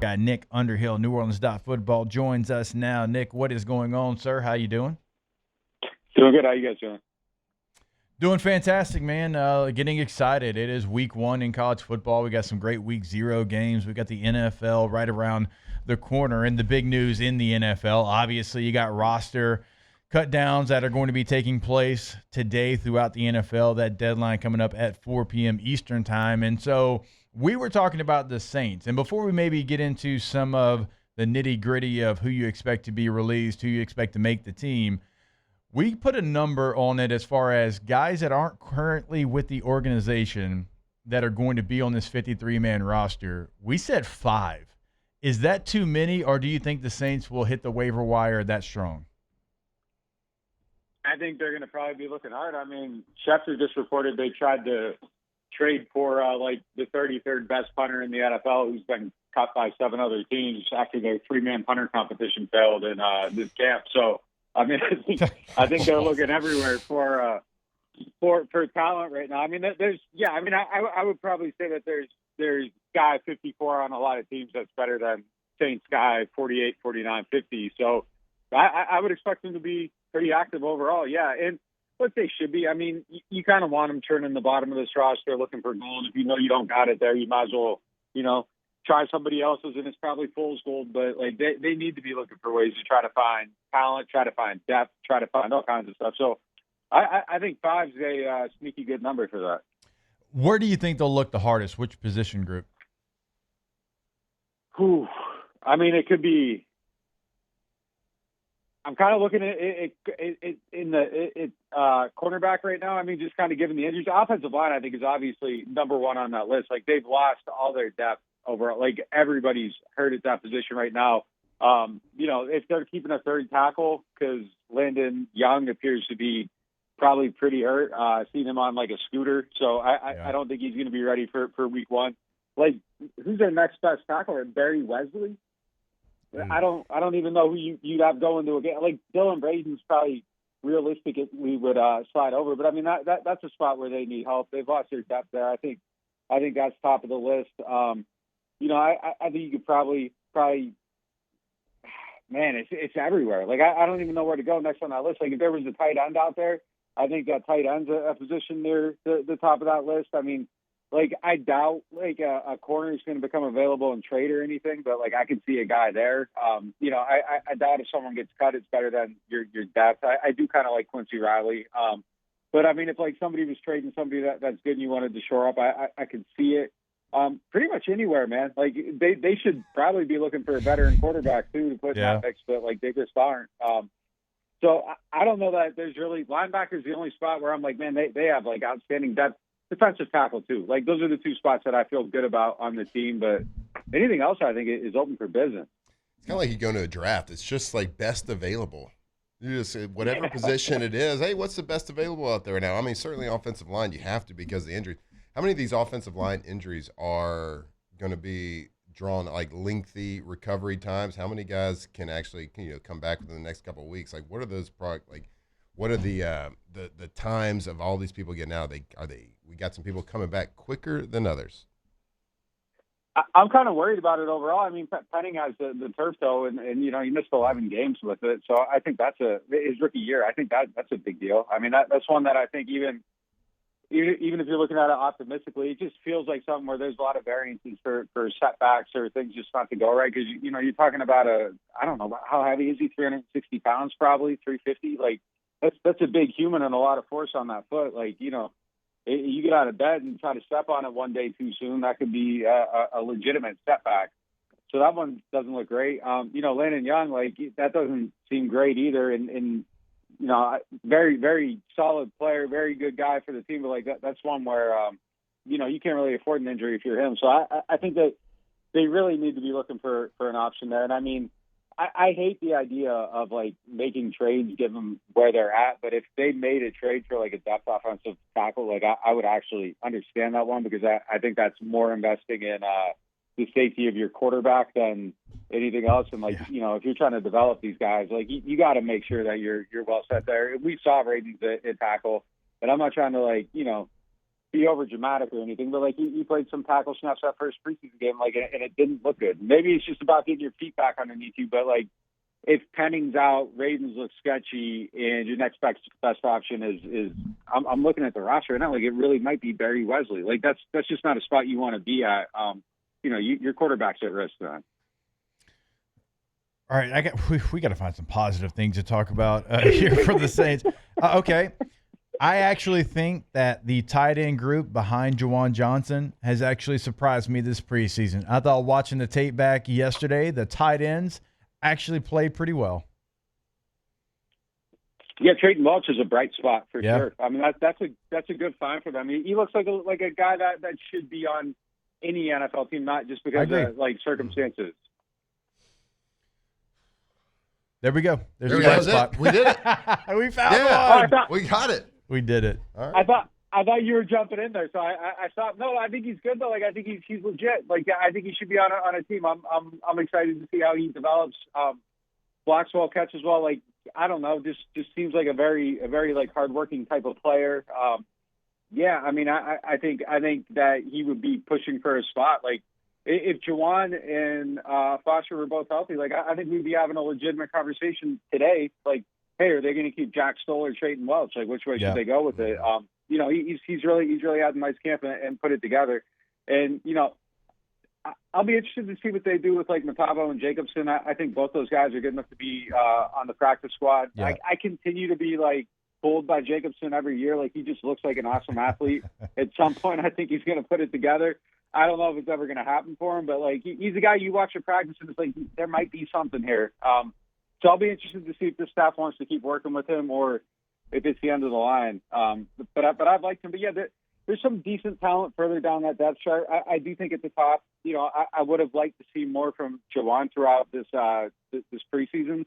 Got Nick Underhill, neworleans.football, joins us now. Nick, what is going on, sir? How you doing? Doing good. How you guys doing? Doing fantastic, man. Getting excited. It is week 1 in college football. We got some great week 0 games. We got the NFL right around the corner. And the big news in the NFL, obviously, you got roster cut downs that are going to be taking place today throughout the NFL. That deadline coming up at 4 p.m. Eastern time. And so we were talking about the Saints. And before we maybe get into some of the nitty gritty of who you expect to be released, who you expect to make the team, we put a number on it as far as guys that aren't currently with the organization that are going to be on this 53-man roster. We said 5. Is that too many, or do you think the Saints will hit the waiver wire that strong? I think they're going to probably be looking hard. I mean, Schefter just reported they tried to trade for the 33rd best punter in the NFL, who's been cut by 7 other teams after their 3-man punter competition failed in this camp. So, I mean, I think they're looking everywhere for talent right now. I mean, I would probably say that there's guy 54 on a lot of teams that's better than Saints guy 48, 49, 50. So I would expect them to be pretty active overall. Yeah, and what they should be. I mean, you kind of want them turning the bottom of this roster looking for gold. If you know you don't got it there, you might as well, try somebody else's, and it's probably fool's gold, but they need to be looking for ways to try to find talent, try to find depth, try to find all kinds of stuff. So I think 5's a sneaky good number for that. Where do you think they'll look the hardest? Which position group? I mean, it could be. I'm kind of looking at it in the cornerback right now. I mean, just kind of given the injuries, offensive line I think is obviously number 1 on that list. Like, they've lost all their depth overall. Like, everybody's hurt at that position right now. If they're keeping a third tackle, because Landon Young appears to be probably pretty hurt. Seen him on like a scooter, so I don't think he's going to be ready for week 1. Like, who's their next best tackler? Barry Wesley. I don't even know who you'd have going to a game. Like, Dylan Braden's probably realistically would slide over, but I mean that's a spot where they need help. They've lost their depth there. I think that's top of the list. I think you could probably man, it's everywhere. Like, I don't even know where to go next on that list. Like, if there was a tight end out there, I think that tight end's a position near the top of that list. I mean, like, I doubt a corner is going to become available in trade or anything, but I can see a guy there. I doubt if someone gets cut, it's better than your depth. I do kind of like Quincy Riley. But I mean, if somebody was trading somebody that's good and you wanted to shore up, I could see it. Pretty much anywhere, man. Like, they should probably be looking for a veteran quarterback too to put in that mix, but they just aren't. So I don't know that there's really linebackers the only spot where I'm like, man, they have outstanding depth. Defensive tackle too. Like, those are the 2 spots that I feel good about on the team, but anything else I think is open for business. It's kind of like you go to a draft. It's just best available. You just say whatever position it is. Hey, what's the best available out there now? I mean, certainly offensive line, you have to because of the injury. How many of these offensive line injuries are going to be drawn lengthy recovery times? How many guys can actually come back within the next couple of weeks? What are those what are the times of all these people getting out? We got some people coming back quicker than others. I'm kind of worried about it overall. I mean, Penning has the turf toe, and he missed 11 games with it. So I think that's his rookie year. I think that's a big deal. I mean, that's one that I think even if you're looking at it optimistically, it just feels like something where there's a lot of variances for setbacks or things just not to go right. Because you're talking about I don't know how heavy is he? 360 pounds, probably 350. Like, that's a big human and a lot of force on that foot. Like, you get out of bed and try to step on it one day too soon, that could be a legitimate setback. So that one doesn't look great. Landon Young, that doesn't seem great either. And very, very solid player, very good guy for the team. But that's one where, you can't really afford an injury if you're him. So I think that they really need to be looking for an option there. And I mean, I hate the idea of making trades given where they're at, but if they made a trade for a depth offensive tackle, I would actually understand that one, because I think that's more investing in the safety of your quarterback than anything else. And if you're trying to develop these guys, you got to make sure that you're well set there. We saw ratings at tackle, and I'm not trying to be over dramatic or anything, but like he played some tackle snaps that first preseason game, like, and it didn't look good. Maybe it's just about getting your feet back underneath you, but like if Penning's out, Ravens look sketchy, and your next best option is I'm looking at the roster right now, like it really might be Barry Wesley. Like that's just not a spot you want to be at. Your quarterback's at risk then. All right, we got to find some positive things to talk about here for the Saints. Okay, I actually think that the tight end group behind Juwan Johnson has actually surprised me this preseason. I thought watching the tape back yesterday, the tight ends actually played pretty well. Yeah, Trayton Welch is a bright spot for sure. I mean, that's a good find for them. He looks like a guy that should be on any NFL team, not just because of like circumstances. There we go. There's there a bright spot. We did it. We found one. We got it. We did it. All right. I thought you were jumping in there, so I thought no. I think he's good though. Like I think he's legit. Like I think he should be on a team. I'm excited to see how he develops. Blocks well, catches well. Like I don't know. Just seems like a very like hardworking type of player. Yeah, I mean I think that he would be pushing for a spot. Like if Juwan and Foster were both healthy, like I think we'd be having a legitimate conversation today. Like, hey, are they going to keep Jack Stoll or Trayton Welch? Like, which way should they go with it? He's really had a nice camp and put it together. And I'll be interested to see what they do with like Matavo and Jacobson. I think both those guys are good enough to be on the practice squad. Yeah. I continue to be like pulled by Jacobson every year. Like he just looks like an awesome athlete. At some point, I think he's going to put it together. I don't know if it's ever going to happen for him, but like he's a guy you watch at practice and it's like there might be something here. So I'll be interested to see if the staff wants to keep working with him or if it's the end of the line. But I've liked him. But yeah, there's some decent talent further down that depth chart. I do think at the top, I would have liked to see more from Juwan throughout this preseason.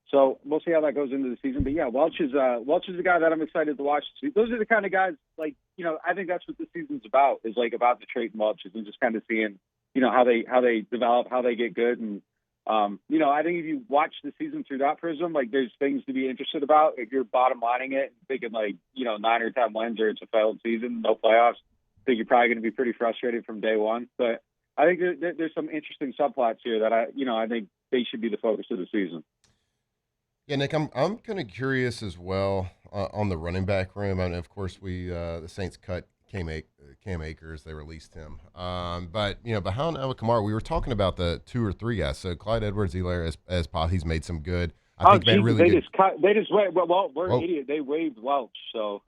So we'll see how that goes into the season. But yeah, Welch is a guy that I'm excited to watch. Those are the kind of guys like, I think that's what the season's about, is like about the Trayton Welches and just kind of seeing, how they develop, how they get good. And, I think if you watch the season through that prism, like there's things to be interested about. If you're bottom lining it and thinking like, 9 or 10 wins or it's a failed season, no playoffs, I think you're probably going to be pretty frustrated from day one. But I think there's some interesting subplots here that I think they should be the focus of the season. Yeah, Nick, I'm kind of curious as well on the running back room. I mean, of course, the Saints cut Cam Akers. They released him. But behind Alvin Kamara, we were talking about the 2 or 3 guys. So Clyde Edwards-Helaire as Pop, he's made some good. I think they really good. They just wait. Well, we're an idiot. They waived Welch. So.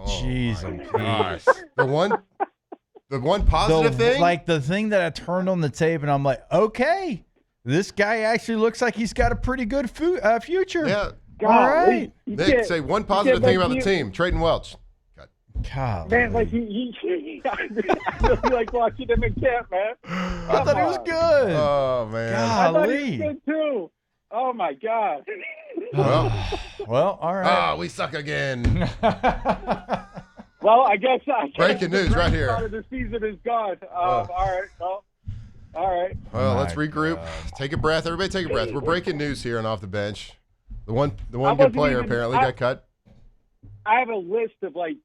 Jeez, gosh. The one positive thing, like the thing that I turned on the tape and I'm like, okay. This guy actually looks like he's got a pretty good future. Yeah. God, all right. Nick, say one positive thing about the team. Trayton Welch. God. Man, like he I really like watching him in camp, man. I thought he was good. Oh, man. Golly. I thought he was good, too. Oh, my God. Well, all right. Oh, we suck again. Well, I guess breaking news right here. Part of the season is gone. All right. Well. All right. Well, let's regroup. Take a breath. Everybody take a breath. We're breaking news here and off the bench. The one good player apparently got cut. I have a list of like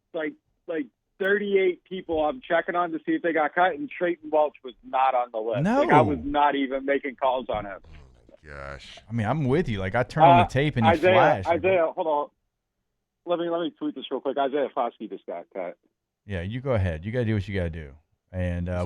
38 people I'm checking on to see if they got cut, and Trayton Welch was not on the list. No. Like, I was not even making calls on him. Oh, my gosh. I mean, I'm with you. Like, I turned on the tape and he flashed. Isaiah, hold on. Let me tweet this real quick. Isaiah Foskey just got cut. Yeah, you go ahead. You got to do what you got to do. And there's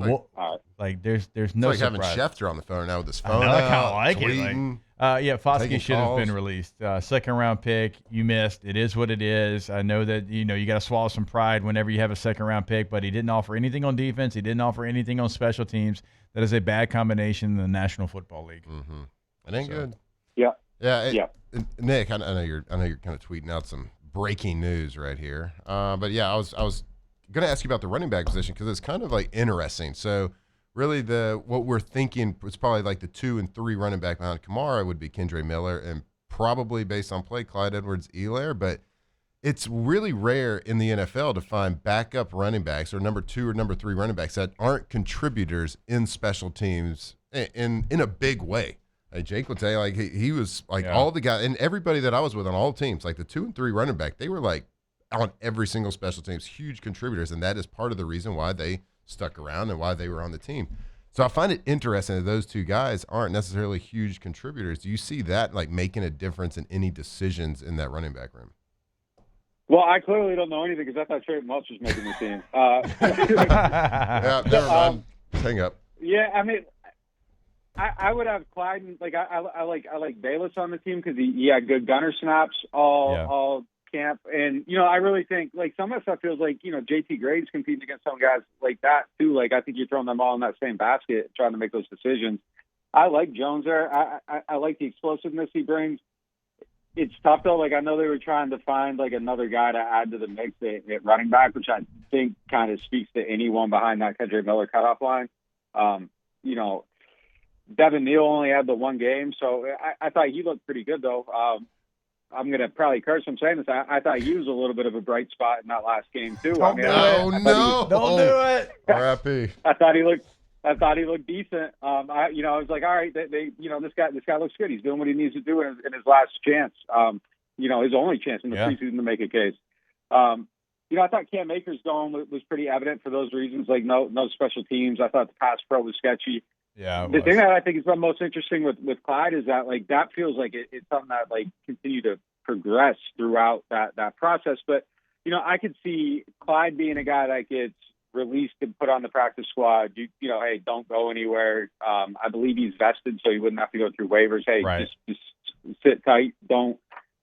no like surprise. having Schefter on the phone now with his phone. I kind of like tweeting, it. Foskey should have been calls. released. Second round pick, you missed. It is what it is. I know that you got to swallow some pride whenever you have a second round pick, but he didn't offer anything on defense. He didn't offer anything on special teams. That is a bad combination in the National Football League. Mm-hmm. It ain't good. Yeah. Yeah. Nick, I know you're kind of tweeting out some breaking news right here. But yeah, I was going to ask you about the running back position because it's kind of like interesting. So really what we're thinking was probably like the 2 and 3 running back behind Kamara would be Kendre Miller and probably based on play Clyde Edwards-Helaire, but it's really rare in the NFL to find backup running backs or number 2 or number 3 running backs that aren't contributors in special teams in a big way. Like Jake will tell you, like he was like all the guys and everybody that I was with on all teams, like the 2 and 3 running back, they were like on every single special teams, huge contributors, and that is part of the reason why they stuck around and why they were on the team. So I find it interesting that those two guys aren't necessarily huge contributors. Do you see that like making a difference in any decisions in that running back room? Well, I clearly don't know anything because I thought Trey Mulch was making the team. Yeah, never mind. Hang up. Yeah, I mean, I would have Clyde. Like I like Bayless on the team because he had good gunner snaps all camp, and I really think like some of that stuff feels like JT Grady's competing against some guys like that too. Like I think you're throwing them all in that same basket, trying to make those decisions. I like Jones there. I like the explosiveness he brings. It's tough though. Like I know they were trying to find like another guy to add to the mix at running back, which I think kind of speaks to anyone behind that Kendrick Miller cutoff line. Devin Neal only had the one game, so I thought he looked pretty good though. I'm going to probably curse him saying this. I thought he was a little bit of a bright spot in that last game too. Don't do it. R.I.P. I thought he looked decent. I was like, all right, this guy looks good. He's doing what he needs to do in his last chance. His only chance in the preseason to make a case. I thought Cam Akers going was pretty evident for those reasons. Like no special teams. I thought the pass pro was sketchy. Yeah. The thing that I think is the most interesting with Clyde is that like that feels like it's something that like continue to progress throughout that process. But I could see Clyde being a guy that gets released and put on the practice squad. Hey, don't go anywhere. I believe he's vested, so he wouldn't have to go through waivers. Hey, right. just sit tight. Don't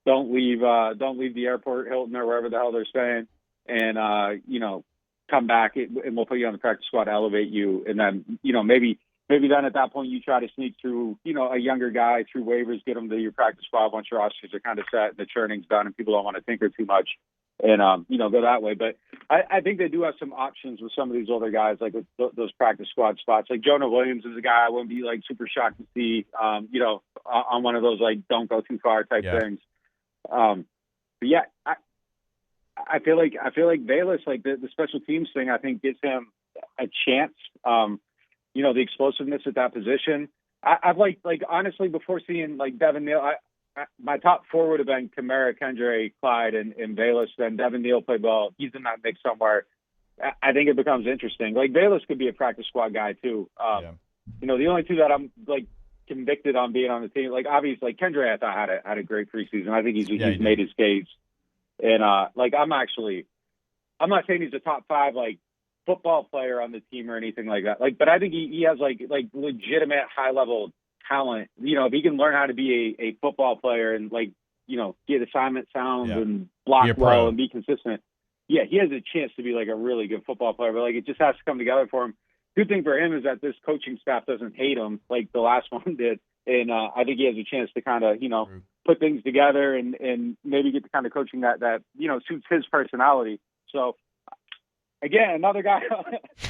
leave the airport, Hilton, or wherever the hell they're staying, and come back and we'll put you on the practice squad to elevate you, and then maybe then at that point you try to sneak through, a younger guy through waivers, get him to your practice squad once your rosters are kind of set and the churning's done and people don't want to tinker too much, and go that way. But I think they do have some options with some of these older guys, like with those practice squad spots. Like Jonah Williams is a guy I wouldn't be like super shocked to see, on one of those like don't go too far type things. But yeah, I feel like Bayless, like the special teams thing, I think gives him a chance. The explosiveness at that position. I've like honestly before seeing like Devin Neal, my top four would have been Kamara, Kendre, Clyde, and Bayless. Then Devin Neal played well. He's in that mix somewhere. I think it becomes interesting. Like Bayless could be a practice squad guy too. The only two that I'm like convicted on being on the team, like obviously like Kendre, I thought had a great preseason. I think he's made his case. And I'm not saying he's a top five like football player on the team or anything like that. Like, but I think he has like legitimate high level talent. If he can learn how to be a football player and get assignment sounds and block well and be consistent. Yeah, he has a chance to be like a really good football player, but like it just has to come together for him. Good thing for him is that this coaching staff doesn't hate him like the last one did. And I think he has a chance to kind of, put things together and maybe get the kind of coaching that suits his personality. So again, another guy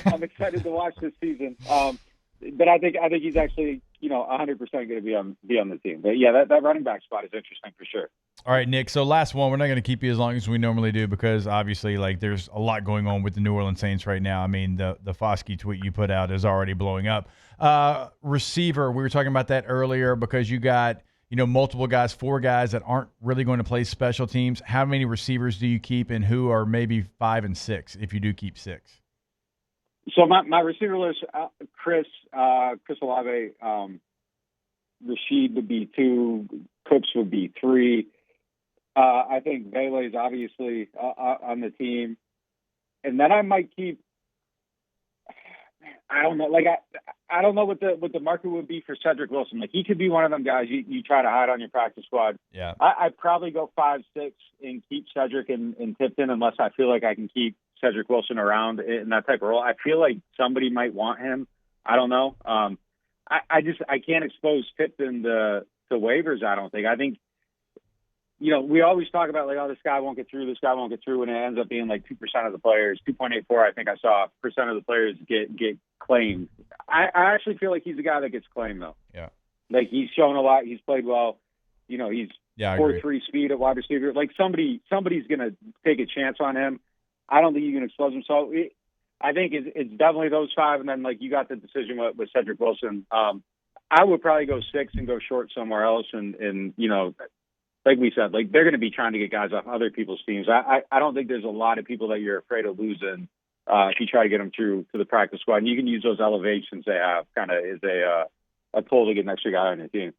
I'm excited to watch this season. But I think he's actually 100% going to be on the team. But yeah, that running back spot is interesting for sure. All right, Nick. So last one, we're not going to keep you as long as we normally do because obviously, like, there's a lot going on with the New Orleans Saints right now. I mean, the Foskey tweet you put out is already blowing up. Receiver, we were talking about that earlier because you got multiple guys, 4 guys that aren't really going to play special teams. How many receivers do you keep, and who are maybe 5 and 6 if you do keep 6? So my receiver list: Chris Olave, Rashid would be 2, Cooks would be 3. I think Bailey is obviously on the team, and then I might keep. I don't know. Like I don't know what the market would be for Cedric Wilson. Like he could be one of them guys you try to hide on your practice squad. Yeah. I'd probably go 5, 6 and keep Cedric and Tipton unless I feel like I can keep Cedric Wilson around in that type of role. I feel like somebody might want him. I don't know. I can't expose Tipton to waivers. I don't think. I think. We always talk about like, oh, this guy won't get through, and it ends up being like 2% of the players, 2.84. I think I saw percent of the players get claimed. I actually feel like he's a guy that gets claimed though. Yeah. Like he's shown a lot. He's played well. He's 4.3 speed at wide receiver. Like somebody's going to take a chance on him. I don't think you can expose him. So I think it's definitely those 5. And then like you got the decision with Cedric Wilson. I would probably go 6 and go short somewhere else. And like we said, like they're going to be trying to get guys off other people's teams. I don't think there's a lot of people that you're afraid of losing if you try to get them through to the practice squad. And you can use those elevations they have kind of as a pull to get an extra guy on your team.